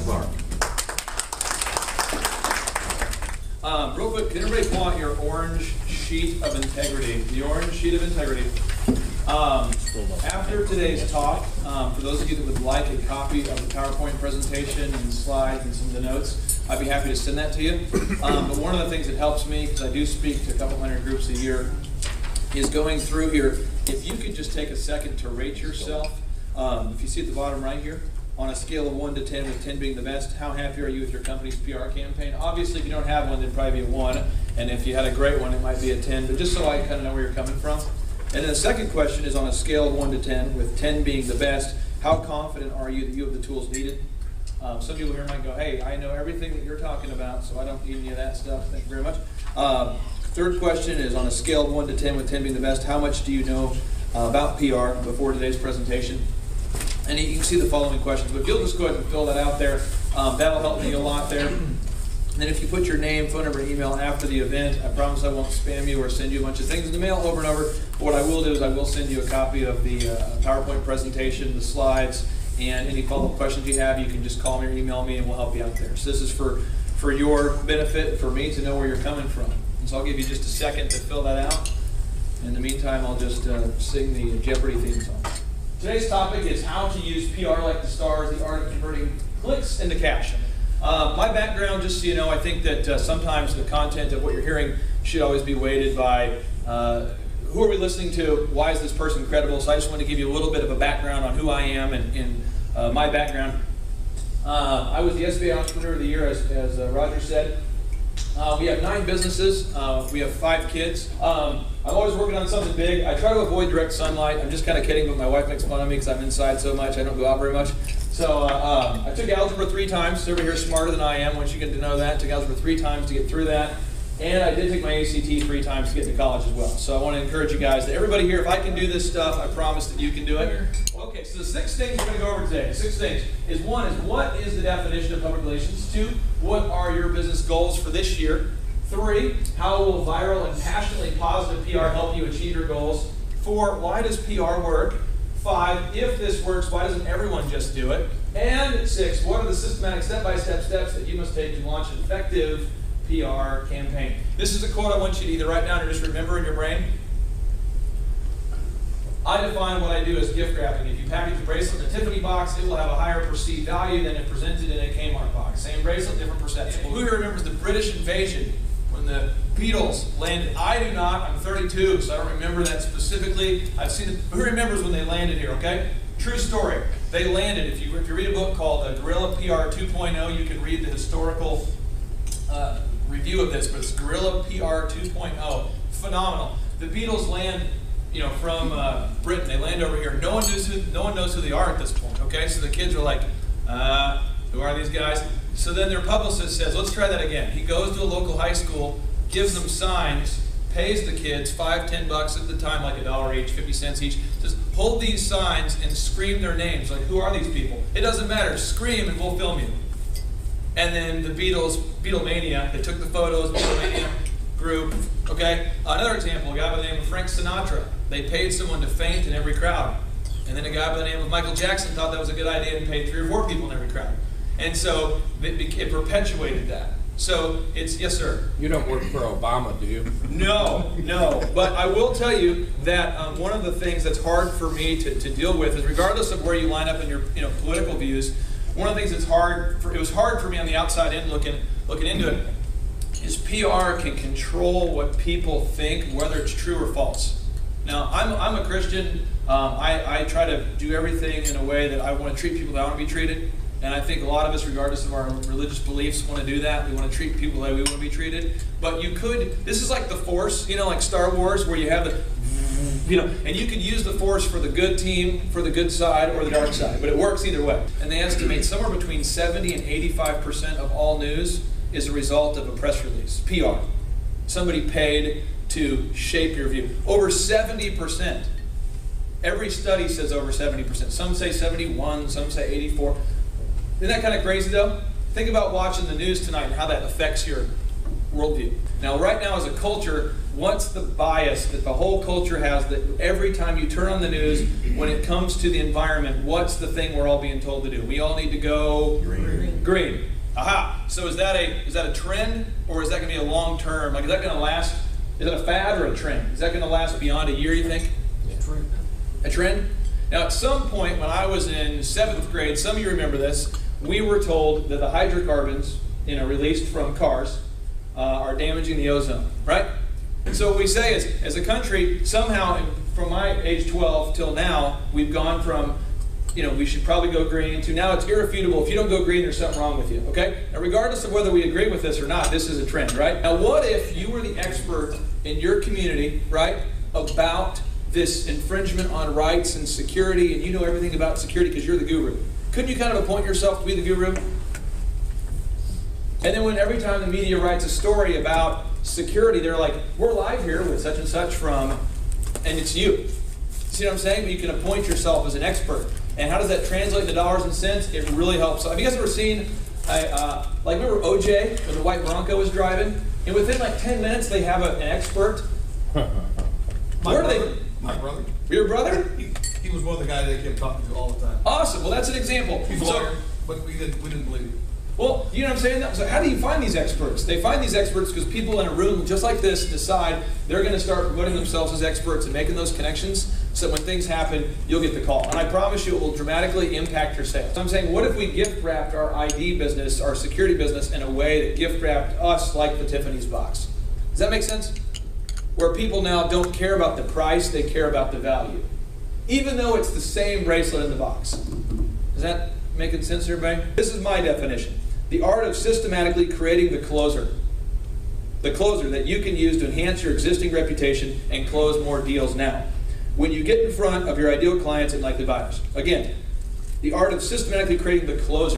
Clark. Real quick, can everybody pull out your orange sheet of integrity? The orange sheet of integrity. After today's talk, for those of you that would like a copy of the PowerPoint presentation and slides and some of the notes, I'd be happy to send that to you. But one of the things that helps me, because I do speak to a couple hundred groups a year, is going through here. If you could just take a second to rate yourself, if you see at the bottom right here, on a scale of 1 to 10, with 10 being the best, how happy are you with your company's PR campaign? Obviously, if you don't have one, then probably be a 1. And if you had a great one, it might be a 10. But just so I kind of know where you're coming from. And then the second question is on a scale of 1 to 10, with 10 being the best, how confident are you that you have the tools needed? Some people here might go, hey, I know everything that you're talking about, so I don't need any of that stuff. Thank you very much. Third question is on a scale of 1 to 10, with 10 being the best, how much do you know about PR before today's presentation? And you can see the following questions, but if you'll just go ahead and fill that out there, that'll help me a lot there. And then if you put your name, phone number, email after the event, I promise I won't spam you or send you a bunch of things in the mail over and over. But what I will do is I will send you a copy of the PowerPoint presentation, the slides, and any follow-up questions you have, you can just call me or email me and we'll help you out there. So this is for your benefit, for me to know where you're coming from. And so I'll give you just a second to fill that out. In the meantime, I'll just sing the Jeopardy theme song. Today's topic is how to use PR like the stars, the art of converting clicks into cash. My background, just so you know, I think that sometimes the content of what you're hearing should always be weighted by who are we listening to, why is this person credible. So I just want to give you a little bit of a background on who I am and my background. I was the SBA Entrepreneur of the Year, as Roger said. We have 9 businesses. We have 5 kids. I'm always working on something big. I try to avoid direct sunlight. I'm just kind of kidding, but my wife makes fun of me because I'm inside so much. I don't go out very much. So I took algebra 3 times. Everybody here is smarter than I am once you get to know that. Took algebra 3 times to get through that. And I did take my ACT 3 times to get to college as well. So I want to encourage you guys that everybody here, if I can do this stuff, I promise that you can do it. Okay, so the 6 things we're going to go over today. 6 things is 1 is what is the definition of public relations? 2, what are your business goals for this year? 3, how will viral and passionately positive PR help you achieve your goals? 4, why does PR work? 5, if this works, why doesn't everyone just do it? And 6, what are the systematic step-by-step steps that you must take to launch an effective PR campaign? This is a quote I want you to either write down or just remember in your brain. I define what I do as gift wrapping. If you package a bracelet in a Tiffany box, it will have a higher perceived value than if presented in a Kmart box. Same bracelet, different perception. Who here remembers the British invasion when the Beatles landed? I do not. I'm 32, so I don't remember that specifically. I've seen it. Who remembers when they landed here, okay? True story. They landed. If you read a book called Guerrilla PR 2.0, you can read the historical review of this, but it's Guerrilla PR 2.0. Phenomenal. The Beatles land, from Britain. They land over here. No one knows who they are at this point. Okay, so the kids are like, who are these guys? So then their publicist says, let's try that again. He goes to a local high school, gives them signs, pays the kids $5, $10 at the time, like $1 each, 50 cents each. Says, hold these signs and scream their names. Like, who are these people? It doesn't matter. Scream and we'll film you. And then the Beatlemania, they took the photos, Beatlemania group, okay? Another example, a guy by the name of Frank Sinatra. They paid someone to faint in every crowd. And then a guy by the name of Michael Jackson thought that was a good idea and paid 3 or 4 people in every crowd. And so it perpetuated that. So it's, yes sir? You don't work for Obama, do you? No. But I will tell you that one of the things that's hard for me to deal with is, regardless of where you line up in your political views, one of the things that's it was hard for me on the outside in looking into it, is PR can control what people think, whether it's true or false. Now, I'm a Christian. I try to do everything in a way that I want to treat people that I want to be treated. And I think a lot of us, regardless of our religious beliefs, want to do that. We want to treat people the way we want to be treated. But this is like the Force, like Star Wars, where you have and you can use the Force for the good team, for the good side, or the dark side. But it works either way. And they estimate somewhere between 70 and 85% of all news is a result of a press release, PR. Somebody paid to shape your view. Over 70%. Every study says over 70%. Some say 71, some say 84. Isn't that kind of crazy though? Think about watching the news tonight and how that affects your worldview. Now right now as a culture, what's the bias that the whole culture has, that every time you turn on the news, when it comes to the environment, what's the thing we're all being told to do? We all need to go green. Green. Aha. So is that a trend, or is that going to be a long term? Like, is that going to last? Is that a fad or a trend? Is that going to last beyond a year, you think? Yeah. Trend. A trend? Now, at some point when I was in 7th grade, some of you remember this, we were told that the hydrocarbons, released from cars, are damaging the ozone, right? And so what we say is, as a country, somehow, from my age 12 till now, we've gone from, we should probably go green, to now it's irrefutable. If you don't go green, there's something wrong with you, okay? Now, regardless of whether we agree with this or not, this is a trend, right? Now, what if you were the expert in your community, right, about this infringement on rights and security, and you know everything about security because you're the guru? Couldn't you kind of appoint yourself to be the guru? And then when every time the media writes a story about security, they're like, we're live here with such and such from, and it's you. See what I'm saying? But you can appoint yourself as an expert. And how does that translate into dollars and cents? It really helps. Have you guys ever seen, remember OJ, when the white Bronco was driving? And within like 10 minutes, they have an expert. My brother. Your brother? He was one of the guys they kept talking to all the time. Awesome. Well, that's an example. He's a lawyer, but we didn't believe it. Well, you know what I'm saying? So how do you find these experts? They find these experts because people in a room just like this decide they're going to start promoting themselves as experts and making those connections so that when things happen, you'll get the call. And I promise you it will dramatically impact your sales. So I'm saying, what if we gift wrapped our ID business, our security business, in a way that gift wrapped us like the Tiffany's box? Does that make sense? Where people now don't care about the price, they care about the value. Even though it's the same bracelet in the box. Does that making sense to everybody? This is my definition. The art of systematically creating the closer. The closer that you can use to enhance your existing reputation and close more deals now. When you get in front of your ideal clients and likely buyers. Again, the art of systematically creating the closer.